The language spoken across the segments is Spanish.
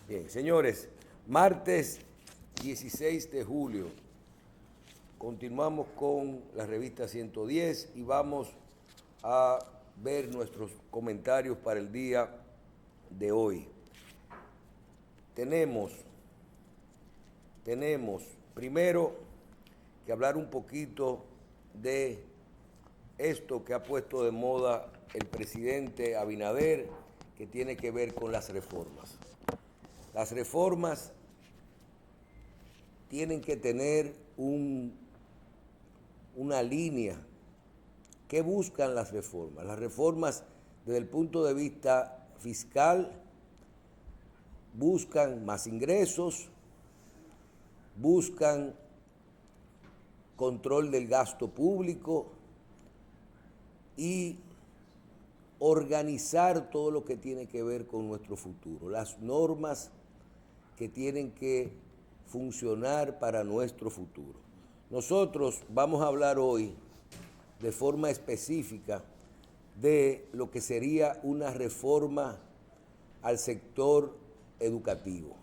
Bien, señores, martes 16 de julio, continuamos con la revista 110 y vamos a ver nuestros comentarios para el día de hoy. Tenemos primero que hablar un poquito de esto que ha puesto de moda el presidente Abinader, que tiene que ver con las reformas. Las reformas tienen que tener una línea. ¿Qué buscan las reformas? Las reformas, desde el punto de vista fiscal, buscan más ingresos, buscan control del gasto público y organizar todo lo que tiene que ver con nuestro futuro, las normas que tienen que funcionar para nuestro futuro. Nosotros vamos a hablar hoy de forma específica de lo que sería una reforma al sector educativo.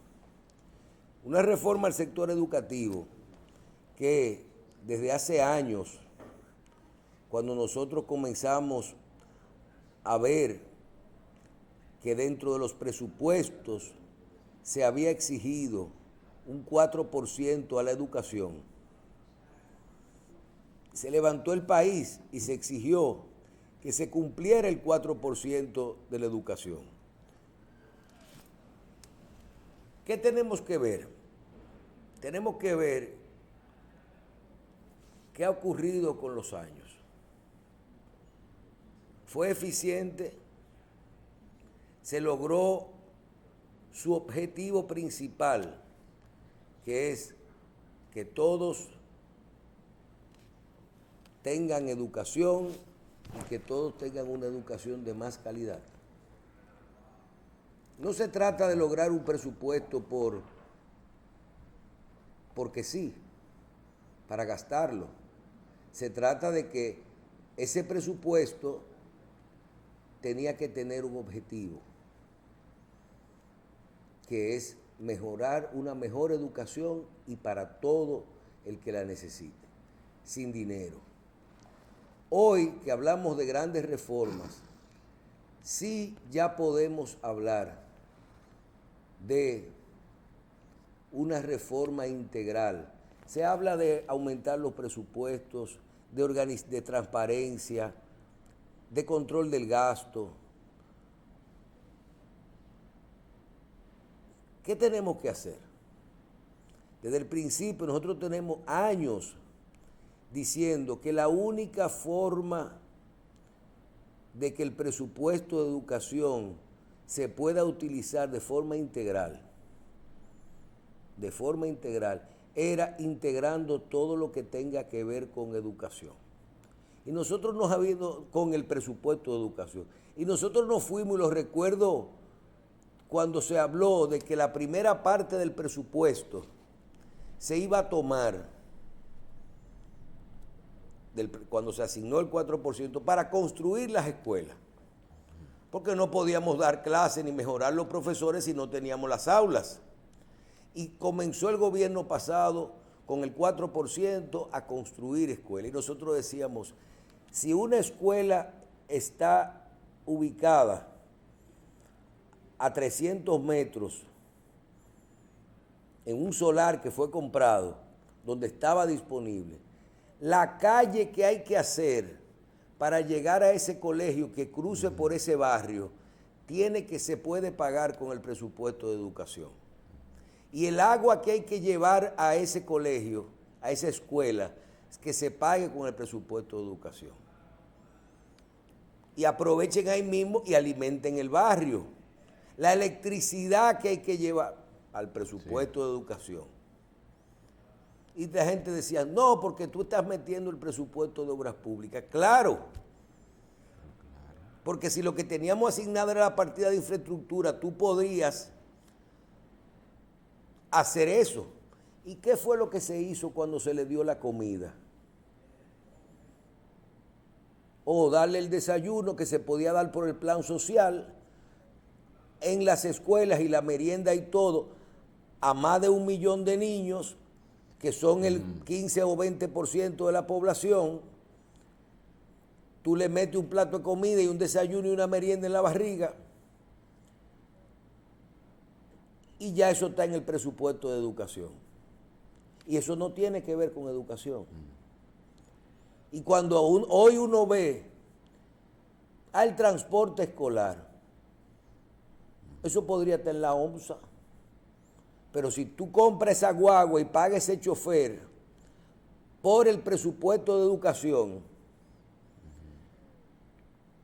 Una reforma al sector educativo que desde hace años, cuando nosotros comenzamos a ver que dentro de los presupuestos se había exigido un 4% a la educación, se levantó el país y se exigió que se cumpliera el 4% de la educación. ¿Qué tenemos que ver? Tenemos que ver qué ha ocurrido con los años. ¿Fue eficiente? ¿Se logró su objetivo principal, que es que todos tengan educación y que todos tengan una educación de más calidad? No se trata de lograr un presupuesto porque sí, para gastarlo. Se trata de que ese presupuesto tenía que tener un objetivo, que es mejorar una mejor educación y para todo el que la necesite, sin dinero. Hoy que hablamos de grandes reformas, sí ya podemos hablar de una reforma integral. Se habla de aumentar los presupuestos, de transparencia, de control del gasto. ¿Qué tenemos que hacer? Desde el principio nosotros tenemos años diciendo que la única forma de que el presupuesto de educación se pueda utilizar de forma integral, era integrando todo lo que tenga que ver con educación. Y nosotros nos habíamos con el presupuesto de educación. Y nosotros nos fuimos, y lo recuerdo cuando se habló de que la primera parte del presupuesto se iba a tomar, cuando se asignó el 4%, para construir las escuelas. Porque no podíamos dar clases ni mejorar los profesores si no teníamos las aulas. Y comenzó el gobierno pasado con el 4% a construir escuelas. Y nosotros decíamos, si una escuela está ubicada a 300 metros en un solar que fue comprado, donde estaba disponible, la calle que hay que hacer para llegar a ese colegio que cruce por ese barrio, se puede pagar con el presupuesto de educación. Y el agua que hay que llevar a ese colegio, a esa escuela, que se pague con el presupuesto de educación. Y aprovechen ahí mismo y alimenten el barrio. La electricidad que hay que llevar al presupuesto de educación. Y la gente decía, no, porque tú estás metiendo el presupuesto de obras públicas. Claro, porque si lo que teníamos asignado era la partida de infraestructura, tú podrías hacer eso. ¿Y qué fue lo que se hizo cuando se le dio la comida? O darle el desayuno que se podía dar por el plan social en las escuelas y la merienda y todo a más de 1 millón de niños, que son el 15 o 20% de la población. Tú le metes un plato de comida y un desayuno y una merienda en la barriga, y ya eso está en el presupuesto de educación. Y eso no tiene que ver con educación. Y cuando hoy uno ve al transporte escolar, eso podría estar en la OMSA. Pero si tú compras esa guagua y pagas ese chofer por el presupuesto de educación,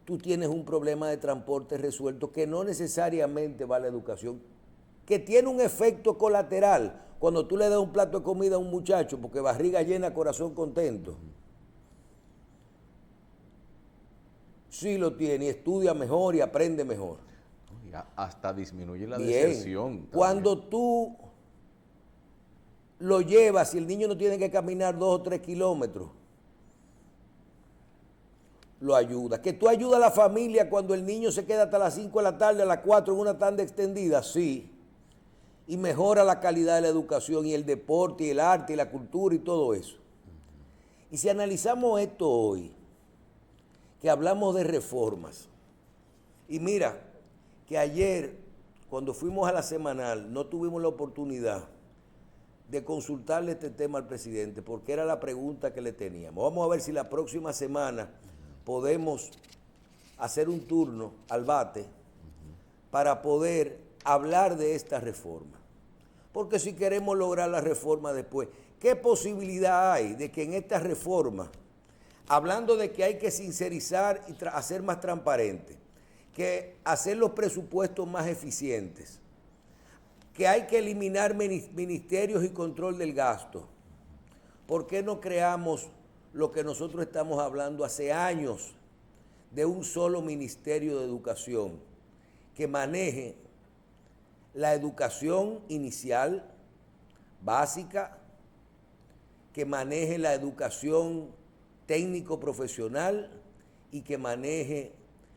tú tienes un problema de transporte resuelto que no necesariamente va a la educación, que tiene un efecto colateral cuando tú le das un plato de comida a un muchacho, porque barriga llena, corazón contento. Sí lo tiene, y estudia mejor y aprende mejor. Hasta disminuye la Bien. deserción. También. Cuando tú lo llevas y el niño no tiene que caminar 2 o 3 kilómetros, lo ayuda. Que tú ayudas a la familia cuando el niño se queda hasta las 5 de la tarde, a las 4 en una tanda extendida, sí. Y mejora la calidad de la educación y el deporte y el arte y la cultura y todo eso. Y si analizamos esto hoy, que hablamos de reformas, y mira que ayer, cuando fuimos a la semanal, no tuvimos la oportunidad de consultarle este tema al presidente, porque era la pregunta que le teníamos. Vamos a ver si la próxima semana podemos hacer un turno al bate para poder hablar de esta reforma. Porque si queremos lograr la reforma después, ¿qué posibilidad hay de que en esta reforma, hablando de que hay que sincerizar y hacer más transparente, que hacer los presupuestos más eficientes, que hay que eliminar ministerios y control del gasto? ¿Por qué no creamos lo que nosotros estamos hablando hace años de un solo ministerio de educación que maneje la educación inicial, básica, que maneje la educación técnico-profesional y que maneje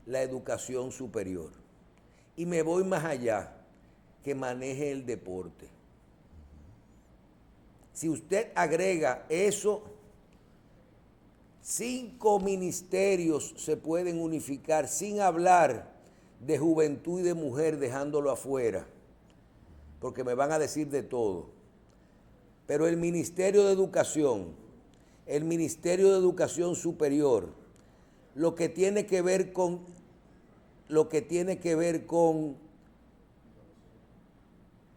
la educación superior? Y me voy más allá, que maneje el deporte. Si usted agrega eso, 5 ministerios se pueden unificar, sin hablar de juventud y de mujer, dejándolo afuera, porque me van a decir de todo. Pero el Ministerio de Educación, el Ministerio de Educación Superior, lo que tiene que ver con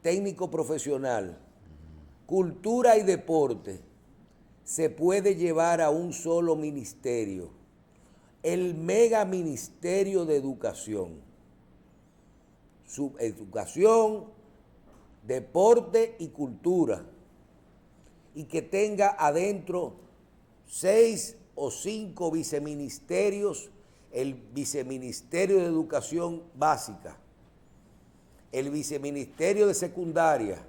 técnico profesional, cultura y deporte, se puede llevar a un solo ministerio, el mega ministerio de educación. Educación, deporte y cultura, y que tenga adentro 6 o 5 viceministerios: el viceministerio de educación básica, el viceministerio de secundaria,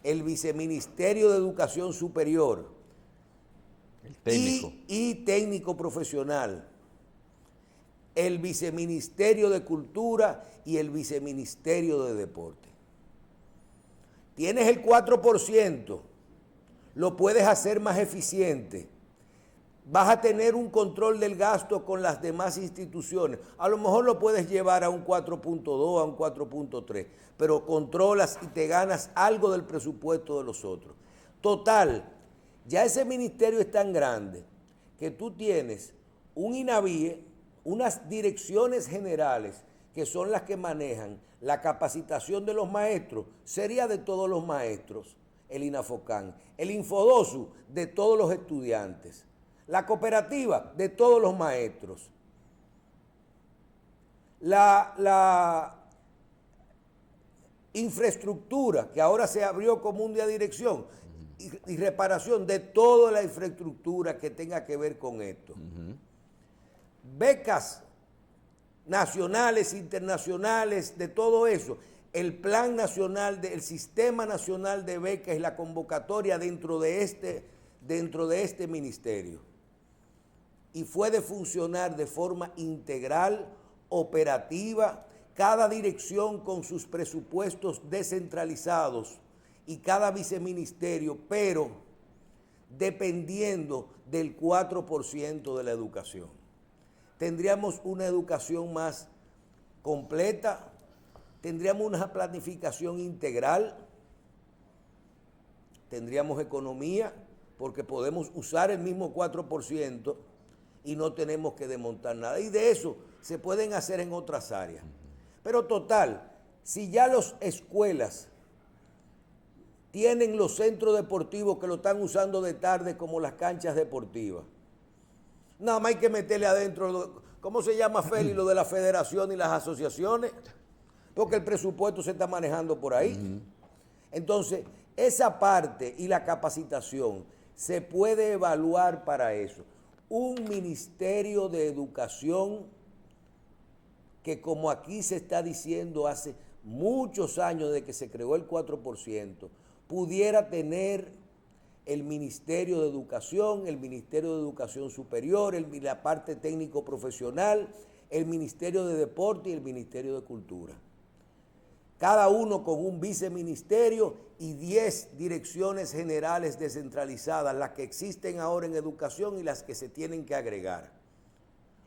el viceministerio de educación superior, el técnico. y técnico profesional, el viceministerio de cultura y el viceministerio de deporte. Tienes el 4%, lo puedes hacer más eficiente. Vas a tener un control del gasto con las demás instituciones. A lo mejor lo puedes llevar a un 4.2, a un 4.3, pero controlas y te ganas algo del presupuesto de los otros. Total, ya ese ministerio es tan grande que tú tienes un INAVIE, unas direcciones generales que son las que manejan la capacitación de los maestros, sería de todos los maestros, el INAFOCAN, el Infodosu de todos los estudiantes, la cooperativa de todos los maestros, la infraestructura, que ahora se abrió como un día de dirección, y reparación de toda la infraestructura que tenga que ver con esto. Becas nacionales, internacionales, de todo eso. El plan nacional, el sistema nacional de becas y la convocatoria dentro de este ministerio. Y puede funcionar de forma integral, operativa, cada dirección con sus presupuestos descentralizados y cada viceministerio, pero dependiendo del 4% de la educación. Tendríamos una educación más completa, tendríamos una planificación integral, tendríamos economía, porque podemos usar el mismo 4% y no tenemos que desmontar nada. Y de eso se pueden hacer en otras áreas. Pero total, si ya las escuelas tienen los centros deportivos que lo están usando de tarde como las canchas deportivas, nada más hay que meterle adentro, ¿cómo se llama, Félix, lo de la federación y las asociaciones? Porque el presupuesto se está manejando por ahí. Entonces, esa parte y la capacitación se puede evaluar para eso. Un ministerio de educación que, como aquí se está diciendo hace muchos años de que se creó el 4%, pudiera tener el Ministerio de Educación, el Ministerio de Educación Superior, la parte técnico profesional, el Ministerio de Deporte y el Ministerio de Cultura. Cada uno con un viceministerio y 10 direcciones generales descentralizadas, las que existen ahora en educación y las que se tienen que agregar.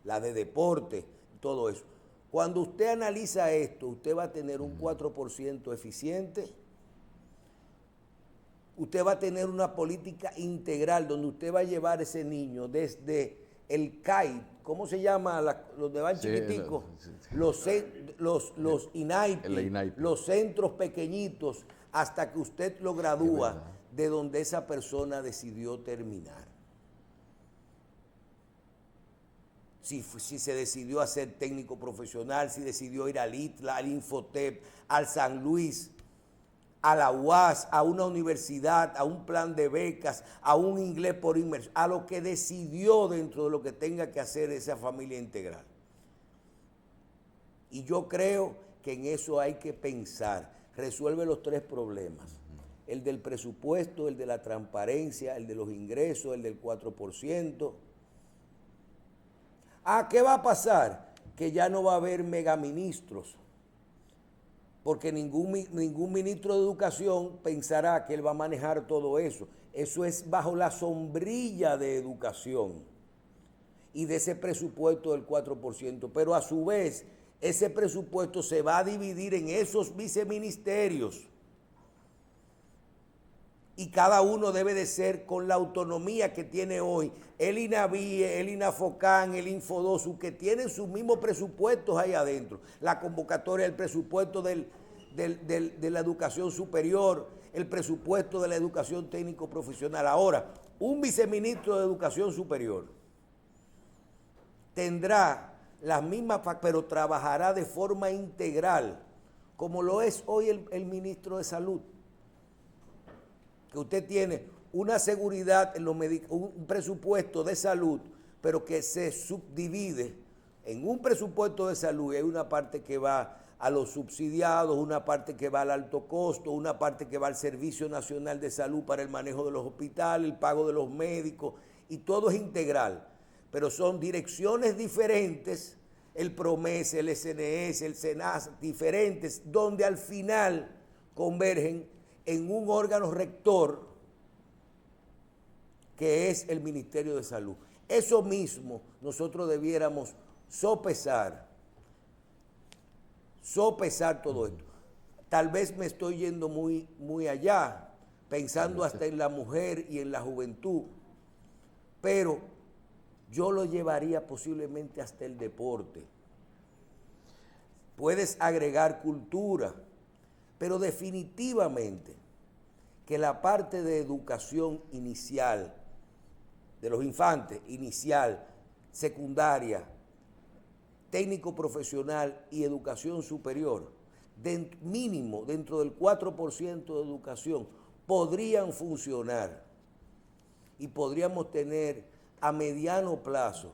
La de deporte, todo eso. Cuando usted analiza esto, usted va a tener un 4% eficiente. Usted va a tener una política integral donde usted va a llevar a ese niño desde el CAI, ¿cómo se llama? Los de van chiquiticos, los INAIPI, los centros pequeñitos, hasta que usted lo gradúa de donde esa persona decidió terminar. Si se decidió hacer técnico profesional, si decidió ir al ITLA, al Infotep, al San Luis, a la UAS, a una universidad, a un plan de becas, a un inglés por inmersión, a lo que decidió dentro de lo que tenga que hacer esa familia integral. Y yo creo que en eso hay que pensar. Resuelve los 3 problemas. El del presupuesto, el de la transparencia, el de los ingresos, el del 4%. ¿Qué va a pasar? Que ya no va a haber megaministros. Porque ningún ministro de educación pensará que él va a manejar todo eso. Eso es bajo la sombrilla de educación y de ese presupuesto del 4%. Pero a su vez, ese presupuesto se va a dividir en esos viceministerios. Y cada uno debe de ser con la autonomía que tiene hoy el INAVIE, el INAFOCAN, el Infodosu, que tienen sus mismos presupuestos ahí adentro. La convocatoria del presupuesto de la educación superior, el presupuesto de la educación técnico profesional. Ahora, un viceministro de educación superior tendrá las mismas, pero trabajará de forma integral, como lo es hoy el ministro de Salud. Que usted tiene una seguridad en un presupuesto de salud, pero que se subdivide en un presupuesto de salud. Hay una parte que va a los subsidiados, una parte que va al alto costo, una parte que va al Servicio Nacional de Salud para el manejo de los hospitales, el pago de los médicos, y todo es integral. Pero son direcciones diferentes, el PROMES, el SNS, el SENAS, diferentes, donde al final convergen en un órgano rector que es el Ministerio de Salud. Eso mismo nosotros debiéramos sopesar todo esto. Tal vez me estoy yendo muy allá, pensando hasta en la mujer y en la juventud, pero yo lo llevaría posiblemente hasta el deporte. Puedes agregar cultura, pero definitivamente que la parte de educación inicial, de los infantes, inicial, secundaria, técnico profesional y educación superior, mínimo dentro del 4% de educación, podrían funcionar y podríamos tener a mediano plazo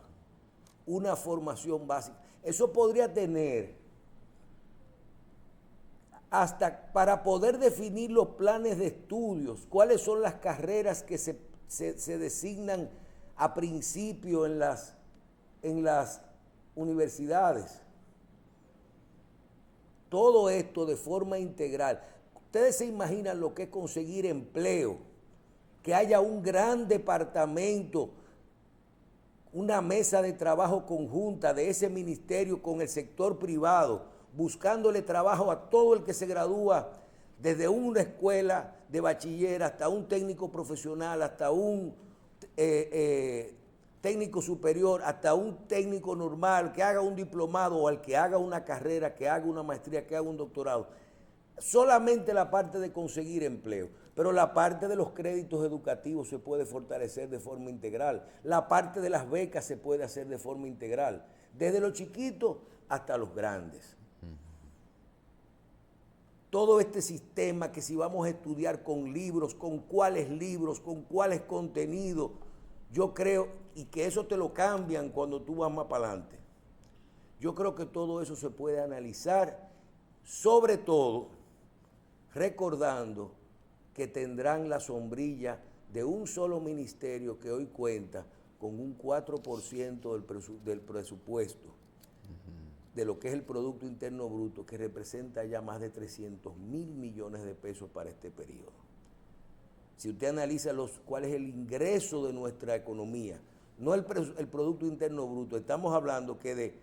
una formación básica. Eso podría tener hasta para poder definir los planes de estudios, cuáles son las carreras que se designan a principio en las universidades. todo esto de forma integral. Ustedes se imaginan lo que es conseguir empleo, que haya un gran departamento, una mesa de trabajo conjunta de ese ministerio con el sector privado, buscándole trabajo a todo el que se gradúa, desde una escuela de bachiller hasta un técnico profesional, hasta un técnico superior, hasta un técnico normal, que haga un diplomado o al que haga una carrera, que haga una maestría, que haga un doctorado. Solamente la parte de conseguir empleo, pero la parte de los créditos educativos se puede fortalecer de forma integral, la parte de las becas se puede hacer de forma integral, desde los chiquitos hasta los grandes. Todo este sistema que si vamos a estudiar con libros, con cuáles contenidos, yo creo, y que eso te lo cambian cuando tú vas más para adelante. Yo creo que todo eso se puede analizar, sobre todo recordando que tendrán la sombrilla de un solo ministerio que hoy cuenta con un 4% del presupuesto de lo que es el Producto Interno Bruto, que representa ya más de 300.000 millones de pesos para este periodo. Si usted analiza cuál es el ingreso de nuestra economía, no el Producto Interno Bruto, estamos hablando que de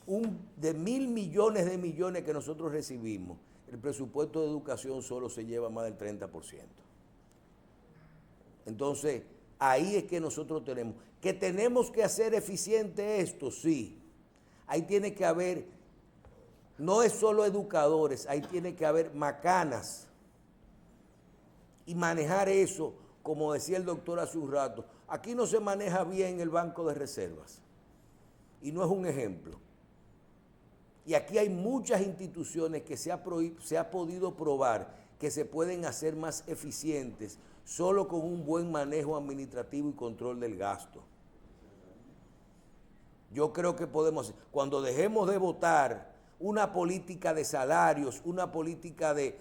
1.000 millones que nosotros recibimos, el presupuesto de educación solo se lleva más del 30%. Entonces, ahí es que nosotros tenemos que hacer eficiente esto, sí. Ahí tiene que haber, no es solo educadores, ahí tiene que haber macanas. Y manejar eso, como decía el doctor hace un rato, aquí no se maneja bien el Banco de Reservas. Y no es un ejemplo. Y aquí hay muchas instituciones que se ha podido probar que se pueden hacer más eficientes solo con un buen manejo administrativo y control del gasto. Yo creo que podemos, cuando dejemos de votar una política de salarios, una política de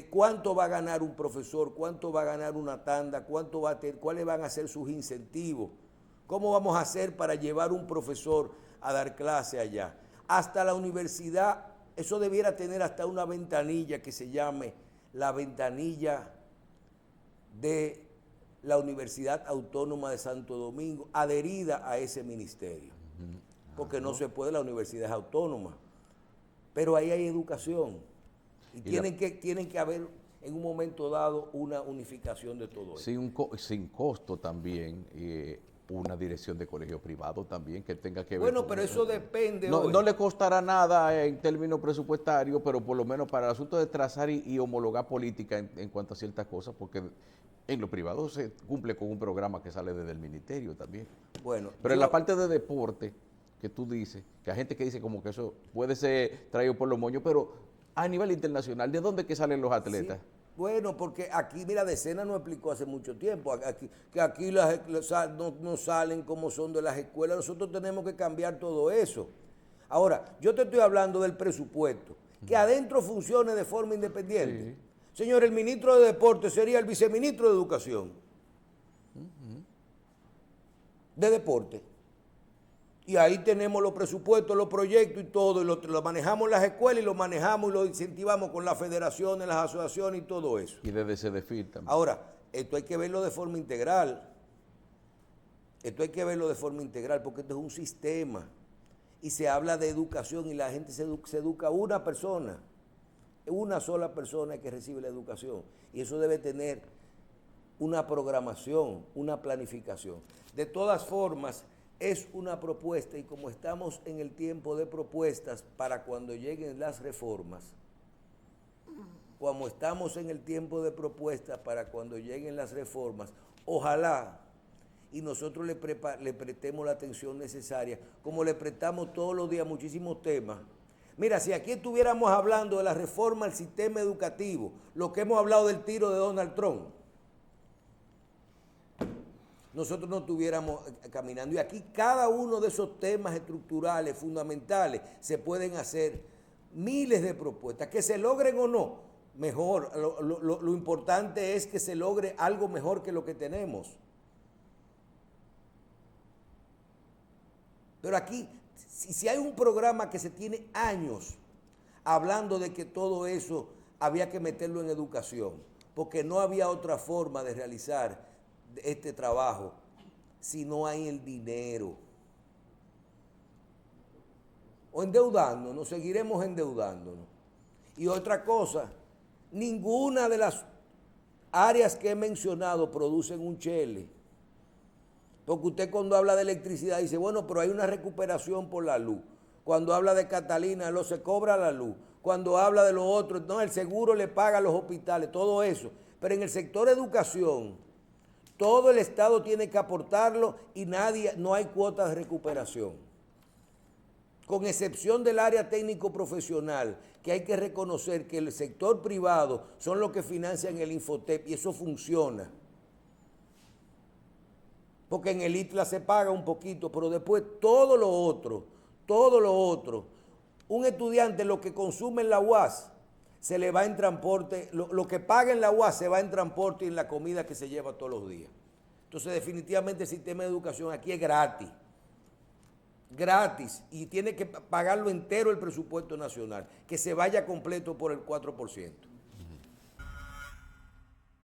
cuánto va a ganar un profesor, cuánto va a ganar una tanda, cuáles van a ser sus incentivos, cómo vamos a hacer para llevar un profesor a dar clase allá. Hasta la universidad, eso debiera tener hasta una ventanilla que se llame la ventanilla de la Universidad Autónoma de Santo Domingo, adherida a ese ministerio. Porque no se puede, la universidad es autónoma. Pero ahí hay educación. Y tienen que haber en un momento dado una unificación de todo eso. Sin costo también, una dirección de colegio privado también que tenga que ver. Bueno, pero eso depende. No le costará nada en términos presupuestarios, pero por lo menos para el asunto de trazar y homologar política en cuanto a ciertas cosas, porque en lo privado se cumple con un programa que sale desde el ministerio también. Bueno, pero en la parte de deporte, que tú dices, que hay gente que dice como que eso puede ser traído por los moños, pero a nivel internacional, ¿de dónde que salen los atletas? Sí. Bueno, porque aquí, mira, Decena nos explicó hace mucho tiempo que aquí no salen como son de las escuelas. Nosotros tenemos que cambiar todo eso. Ahora, yo te estoy hablando del presupuesto, que adentro funcione de forma independiente. Sí. Señor, el ministro de Deportes sería el viceministro de Educación. De Deporte. Y ahí tenemos los presupuestos, los proyectos y todo, y lo manejamos en las escuelas y lo manejamos y lo incentivamos con las federaciones, las asociaciones y todo eso. Y desde CEDEFIT también. Ahora, esto hay que verlo de forma integral. Esto hay que verlo de forma integral porque esto es un sistema. Y se habla de educación y la gente se educa a una persona. Una sola persona que recibe la educación. Y eso debe tener una programación, una planificación. De todas formas, es una propuesta y como estamos en el tiempo de propuestas para cuando lleguen las reformas, ojalá y nosotros le prestemos la atención necesaria, como le prestamos todos los días muchísimos temas. Mira, si aquí estuviéramos hablando de la reforma al sistema educativo, lo que hemos hablado del tiro de Donald Trump, nosotros no estuviéramos caminando. Y aquí cada uno de esos temas estructurales, fundamentales, se pueden hacer miles de propuestas. Que se logren o no, mejor. Lo importante es que se logre algo mejor que lo que tenemos. Pero aquí, si hay un programa que se tiene años hablando de que todo eso había que meterlo en educación, porque no había otra forma de realizar este trabajo si no hay el dinero. O endeudándonos, seguiremos endeudándonos. Y otra cosa, ninguna de las áreas que he mencionado producen un chele. Porque usted cuando habla de electricidad dice, bueno, pero hay una recuperación por la luz. Cuando habla de Catalina, se cobra la luz. Cuando habla de lo otro, no, el seguro le paga a los hospitales, todo eso. Pero en el sector educación, todo el Estado tiene que aportarlo y no hay cuotas de recuperación. Con excepción del área técnico-profesional, que hay que reconocer que el sector privado son los que financian el Infotep y eso funciona. Porque en el ITLA se paga un poquito, pero después todo lo otro, un estudiante lo que consume en la UAS se le va en transporte, lo que paga en la UAS se va en transporte y en la comida que se lleva todos los días. Entonces definitivamente el sistema de educación aquí es gratis y tiene que pagarlo entero el presupuesto nacional, que se vaya completo por el 4%.